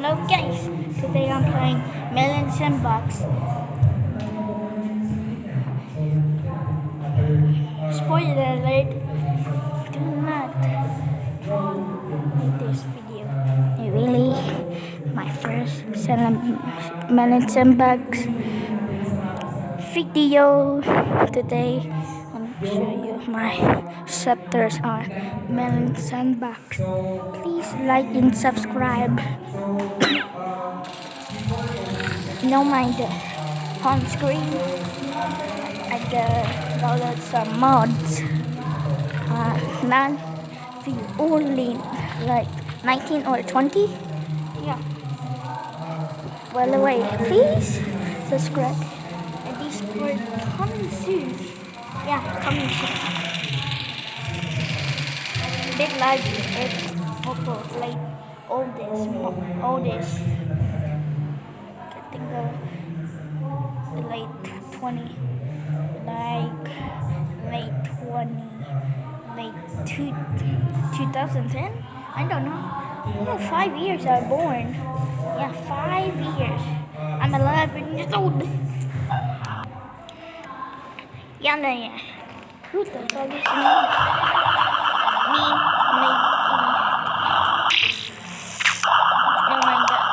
Hello guys, today I'm playing melon sandbox. Spoiler alert, do not make this video. Really, my first melon sandbox video. Today I'm show you my chapters on melon sandbox. Please like and subscribe. No mind the home screen. I download some mods. Not few only like 19 or 20. Yeah. Well, away. Please subscribe. And Discord coming soon. Yeah, coming soon. Big like it. Also like all this. I think the late 20, like late 20, late 2010. I don't know. Yeah, 5 years I was born. Yeah, 5 years. I'm 11 years old. Yeah, no, yeah. Who the fuck is me making? Oh my god.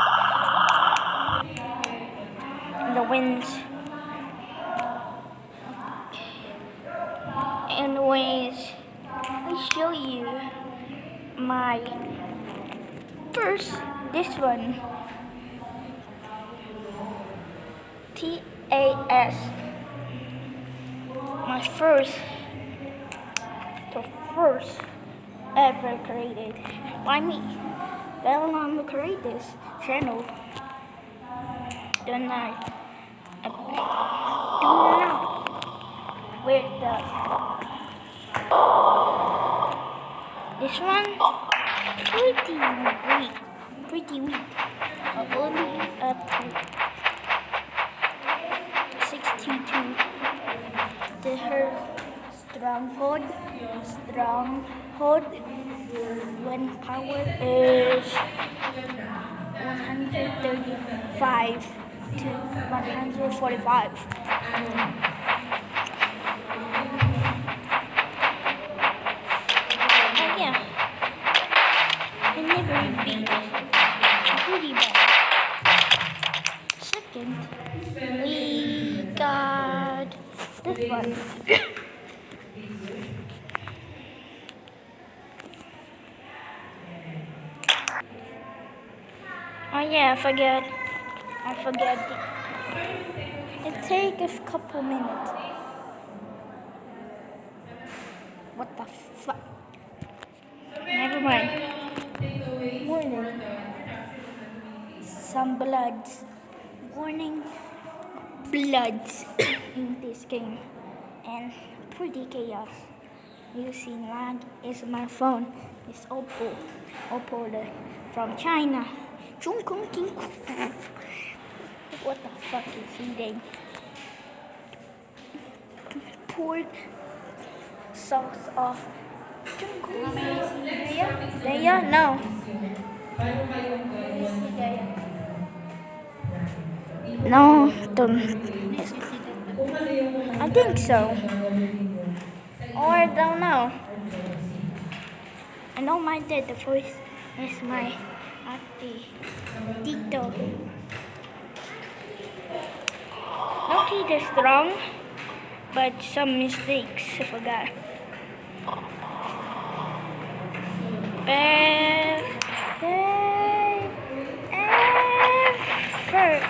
The winds. Anyways, I show you my first, this one. TAS. My the first ever created by me. Well, I'm create this channel. Do not with this one pretty weak. Only up to 62. Her stronghold when power is 135 to 145. Yeah, I never beat pretty bad. Second, we got this one. Oh yeah, I forget. It takes a couple minutes. What the fuck? Never mind. Warning. Some bloods. Warning. Bloods in this game. And pretty chaos. Using lag is my phone. It's Oppo. From China. What the fuck is he doing? Pour sauce off. There? No. No, don't. I think so. Or I don't know. I know my dad, the voice is my auntie, Tito. Okay, they're strong, but some mistakes I forgot. Best day ever.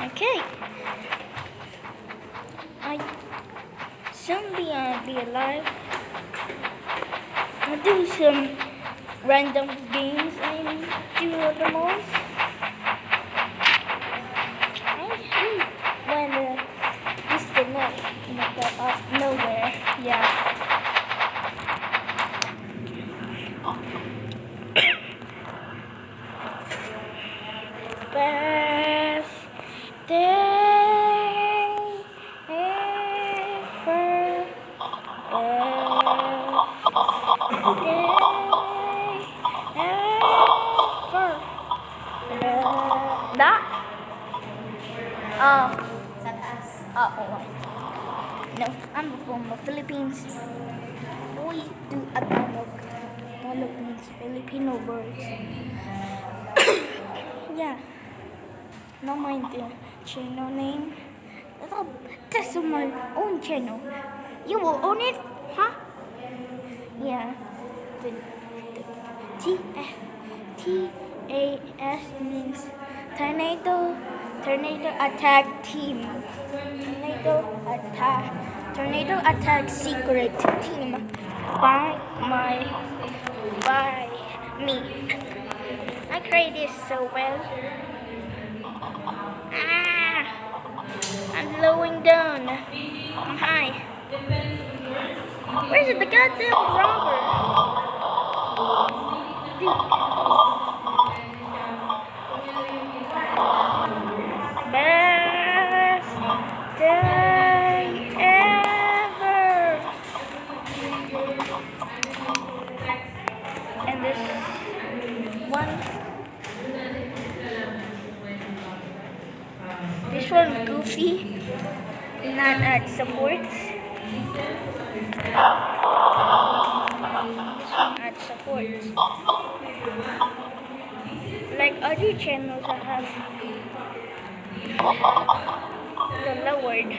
Okay. Someday I'll be alive. I'll do some random games I do the most. I hate when disconnect off nowhere. Yeah. Best day Uh, oh, no, I'm from the Philippines. We do a Tagalog. Tagalog means Filipino words. Yeah, no mind the channel name. That's my own channel. You will own it, huh? Yeah. The T T A S means tornado attack team. Tornado attack secret team by me. I create this so well. I'm slowing down. I'm high. Where's the goddamn robber? Best day ever. And this one goofy, not at supports. This one at supports. Like other channels I have the lowered.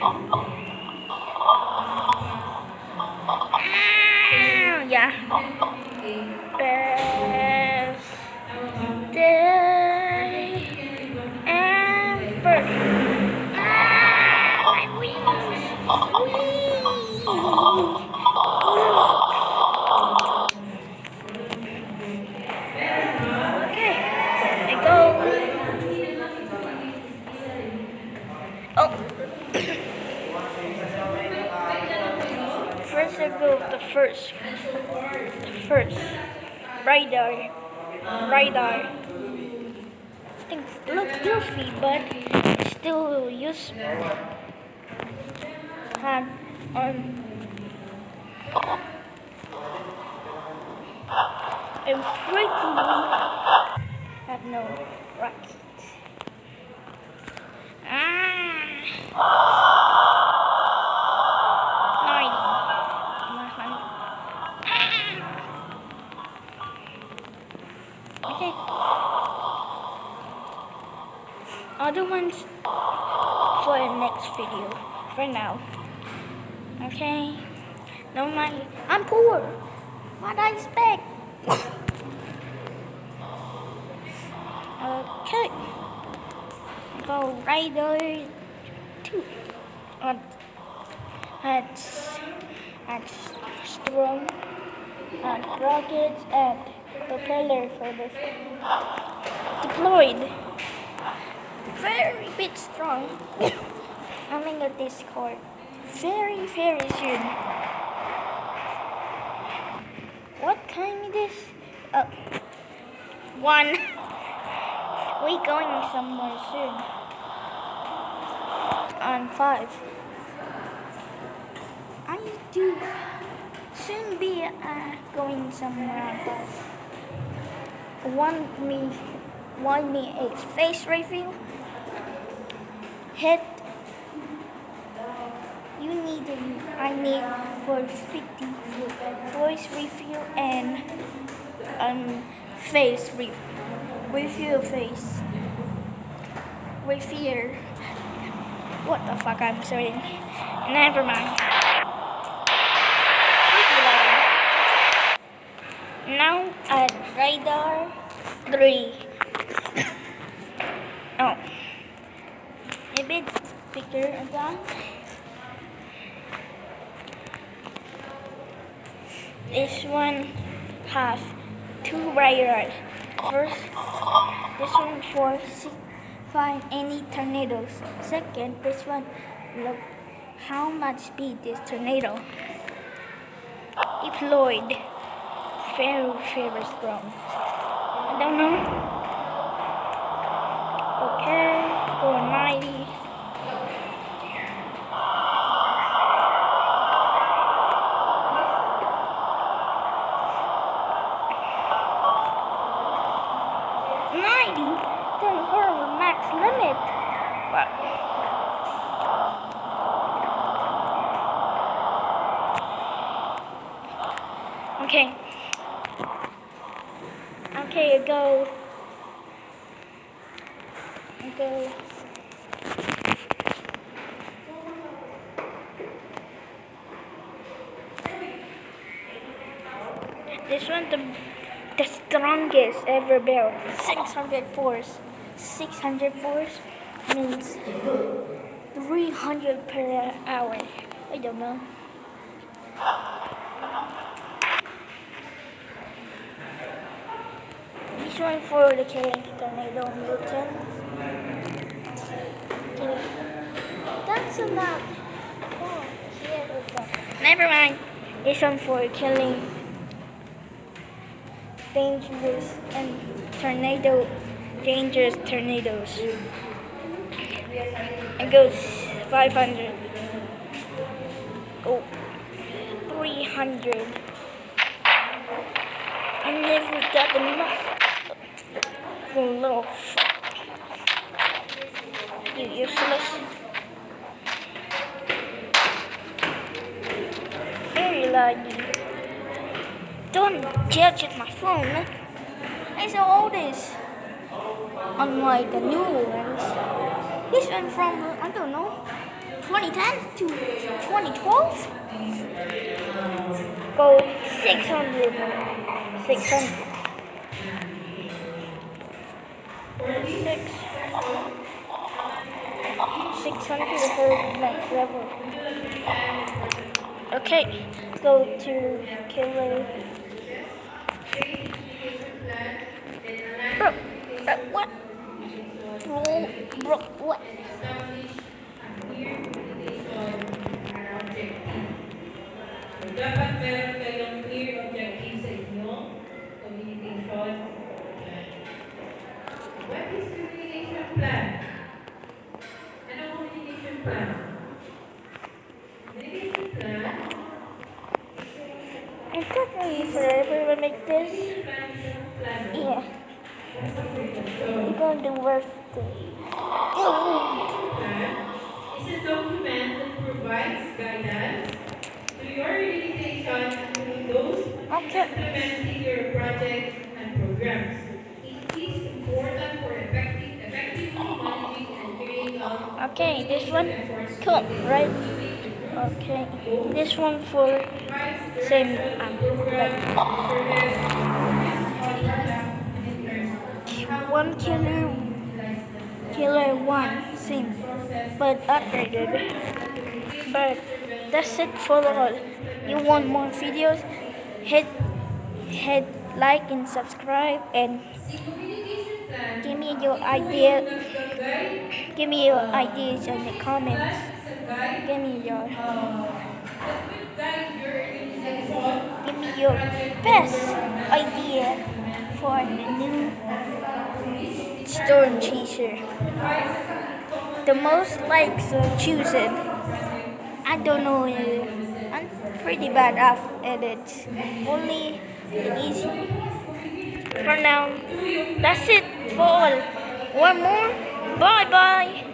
Yeah. Best day ever. My wings. Okay, I go. Oh. First I go the first. Radar. I think it looks goofy, but still useful. And I'm freaking have no rocket. Okay. Other ones for the next video. For now. Okay. No mind. I'm poor. What I expect? Okay. Go Rider 2. At strong and rockets and propeller for this deployed. Very bit strong. I'm in the Discord very soon. What time is this? Oh, 1. We going somewhere soon. On 5. I do soon be going somewhere on 5. Want me a face reveal? Head. I need for 50 voice reveal and face reveal face. Reveal. What the fuck I'm saying? Never mind. Now at radar 3. Oh, a bit bigger again. This one has 2 radars. First, this one for find any tornadoes. Second, this one look how much speed this tornado deployed. Very strong. I don't know. Okay, go 90. Max limit. What? Okay. Okay, go. Go. This one the strongest ever built. 600 force. 600 force means 300 per hour. I don't know. This one for the killing tornado mutant. Okay. That's a lot. Oh, here we go. Never mind. This one for killing dangerous and dangerous tornadoes. It goes 500. Oh, 300. I never got enough. Little you useless. Very laggy. Don't judge at my phone. I saw all this. Unlike the new ones. This one from, I don't know, 2010 to 2012? Go 600. 600. 600 for next level. Okay, go to killer. Bro, what? Bro, what? Dapat meron kayong clear objective sa inyong communication plan. What is communication plan? Anong communication plan? Communication plan? It took me forever to make this. Yeah. You're going to work Plan is a document that provides guidance to your organization and those implementing your projects and programs. It is important for effectively managing and carrying out Okay, this one, cool, right? Okay, this one for same, one killer one, same, but upgraded. But that's it for all. You want more videos? Hit like and subscribe and give me your idea. Give me your ideas in the comments. Give me your best idea for the new storm chaser. The most likes are chosen. I don't know. I'm pretty bad at edits. Only easy. For now, that's it for all. One more. Bye bye.